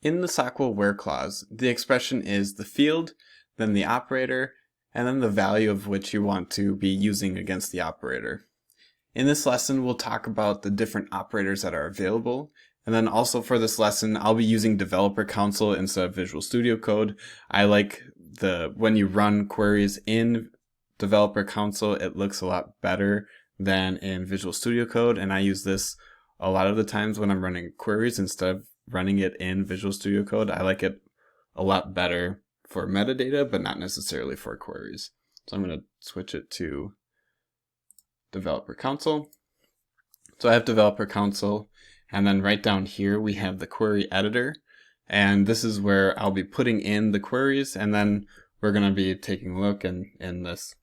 In the SOQL where clause, the expression is the field, then the operator, and then the value of which you want to be using against the operator. In this lesson, we'll talk about the different operators that are available. And then also for this lesson, I'll be using Developer Console instead of Visual Studio Code. I like when you run queries in Developer Console, it looks a lot better than in Visual Studio Code. And I use this a lot of the times when I'm running queries instead of running it in Visual Studio Code. I like it a lot better for metadata, but not necessarily for queries. So I'm going to switch it to Developer Console. So I have Developer Console, and then right down here we have the query editor, and this is where I'll be putting in the queries, and then we're going to be taking a look, and in this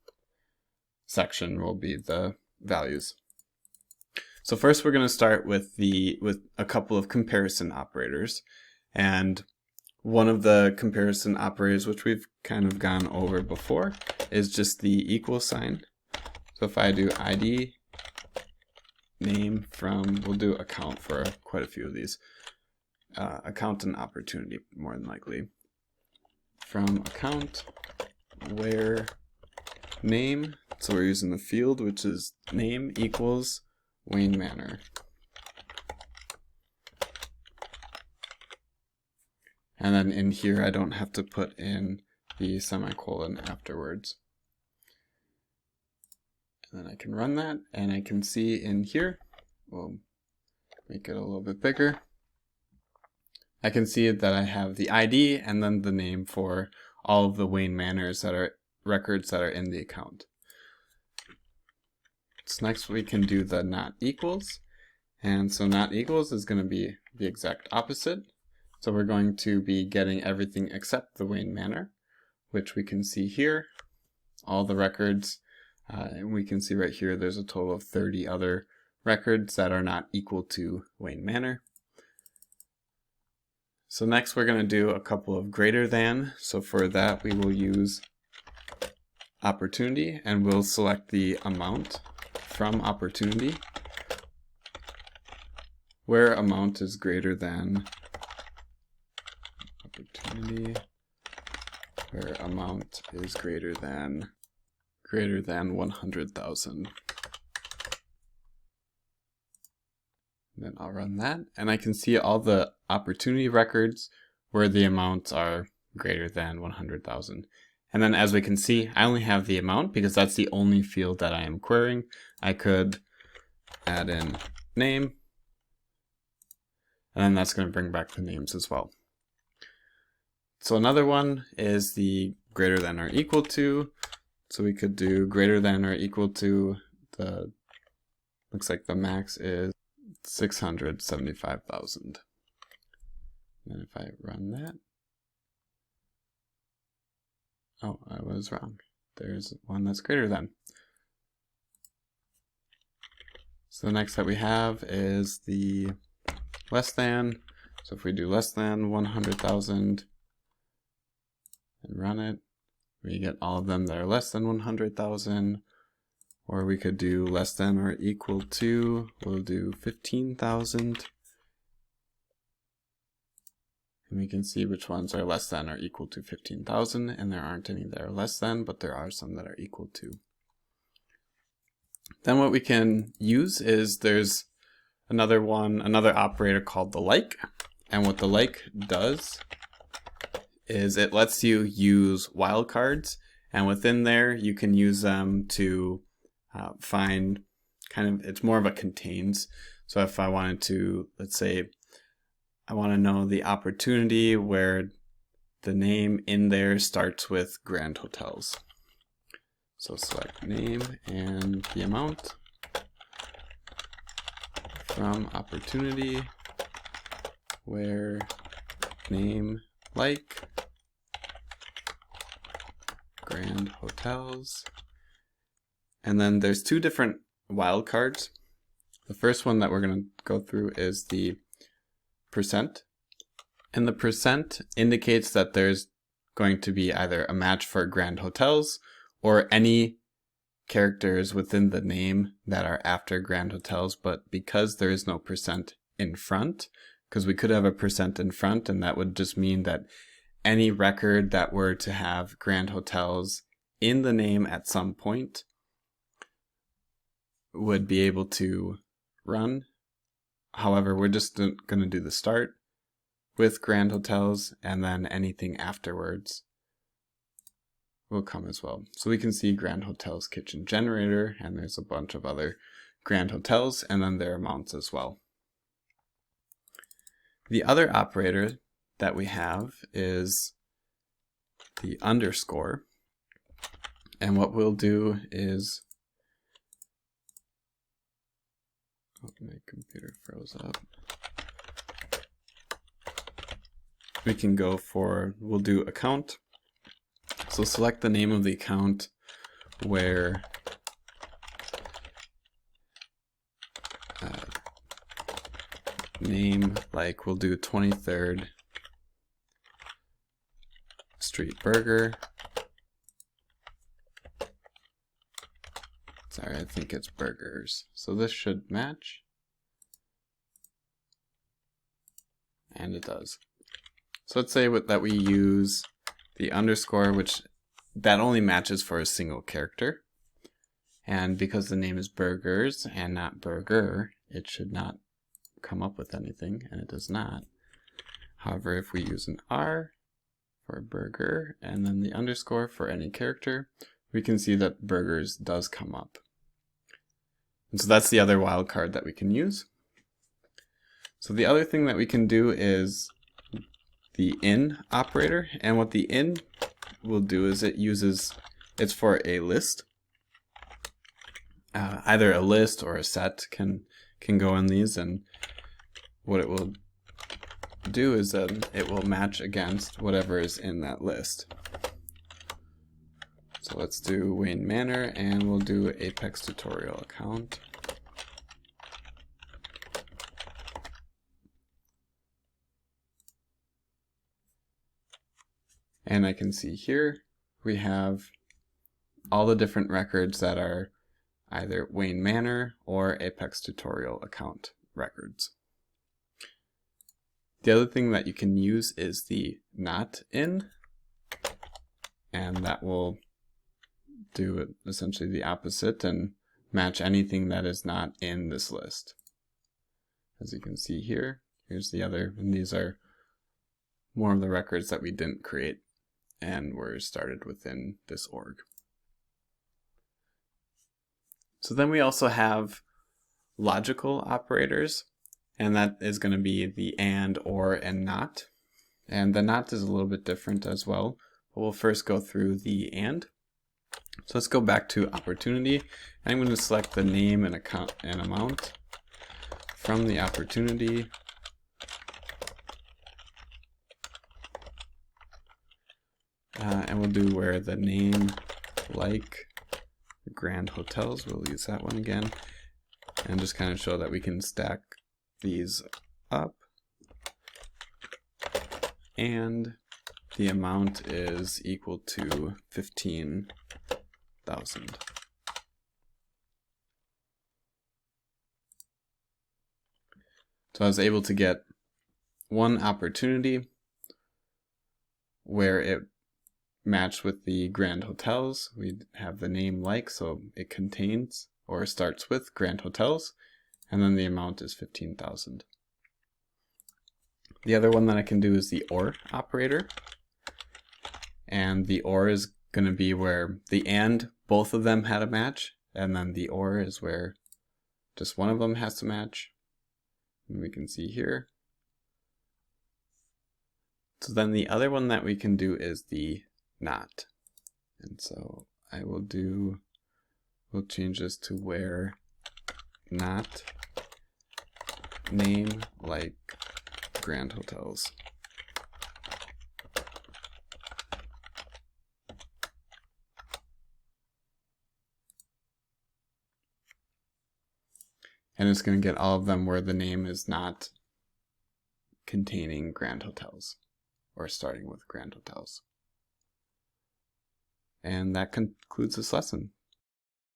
section will be the values. So first we're going to start with a couple of comparison operators, and one of the comparison operators, which we've kind of gone over before, is just the equal sign. So if I do ID, name, from, we'll do account for quite a few of these. Account and opportunity, more than likely. From account, where name, so we're using the field, which is name equals Wayne Manor. And then in here, I don't have to put in the semicolon afterwards. And then I can run that, and I can see in here, we'll make it a little bit bigger. I can see that I have the ID and then the name for all of the Wayne Manors that are records that are in the account. So next we can do the not equals. And so not equals is going to be the exact opposite. So we're going to be getting everything except the Wayne Manor, which we can see here, all the records. And we can see right here there's a total of 30 other records that are not equal to Wayne Manor. So next we're going to do a couple of greater than. So for that we will use opportunity, and we'll select the amount from opportunity where amount is greater than opportunity, where amount is greater than 100,000. Then I'll run that, and I can see all the opportunity records where the amounts are greater than 100,000. And then as we can see, I only have the amount because that's the only field that I am querying. I could add in name, and then that's going to bring back the names as well. So another one is the greater than or equal to. So we could do greater than or equal to looks like the max is 675,000. And if I run that, oh, I was wrong. There's one that's greater than. So the next that we have is the less than. So if we do less than 100,000 and run it, we get all of them that are less than 100,000. Or we could do less than or equal to, we'll do 15,000. And we can see which ones are less than or equal to 15,000, and there aren't any that are less than, but there are some that are equal to. Then what we can use is there's another operator called the like. And what the like does is it lets you use wildcards, and within there you can use them to find it's more of a contains. So if I wanted to, let's say I want to know the opportunity where the name in there starts with Grand Hotels. So select name and the amount from opportunity where name like Grand Hotels. And then there's two different wildcards. The first one that we're going to go through is the %. And the % indicates that there's going to be either a match for Grand Hotels or any characters within the name that are after Grand Hotels, but because there is no % in front, because we could have a percent in front, and that would just mean that any record that were to have Grand Hotels in the name at some point would be able to run. However, we're just going to do the start with Grand Hotels, and then anything afterwards will come as well. So we can see Grand Hotels Kitchen Generator, and there's a bunch of other Grand Hotels, and then their amounts as well. The other operator that we have is the underscore, and what we'll do is, oh, my computer froze up. We can go for, we'll do account. So select the name of the account where name, like we'll do 23rd Street Burger. Sorry, I think it's burgers. So this should match. And it does. So let's say that we use the underscore, which that only matches for a single character. And because the name is burgers and not burger, it should not come up with anything, and it does not. However, if we use an R for burger and then the underscore for any character, we can see that burgers does come up. And so that's the other wildcard that we can use. So the other thing that we can do is the in operator, and what the in will do is it's for a list. Either a list or a set can go in these, and what it will do is it will match against whatever is in that list. So let's do Wayne Manor, and we'll do Apex tutorial account. And I can see here we have all the different records that are either Wayne Manor or Apex tutorial account records. The other thing that you can use is the not in, and that will do essentially the opposite and match anything that is not in this list. As you can see here, here's the other, and these are more of the records that we didn't create and were started within this org. So then we also have logical operators, and that is going to be the and, or, and not. And the not is a little bit different as well, but we'll first go through the and. So let's go back to opportunity. I'm going to select the name and account and amount from the opportunity. And we'll do where the name, like Grand Hotels, we'll use that one again, and just kind of show that we can stack these up. And the amount is equal to 15,000. So I was able to get one opportunity where it matched with the Grand Hotels. We have the name like, so it contains or starts with Grand Hotels, and then the amount is 15,000. The other one that I can do is the or operator, and the or is going to be where the and, both of them had a match, and then the or is where just one of them has to match, and we can see here. So then the other one that we can do is the not. And so we'll change this to where not name like Grand Hotels. And it's going to get all of them where the name is not containing Grand Hotels or starting with Grand Hotels. And that concludes this lesson.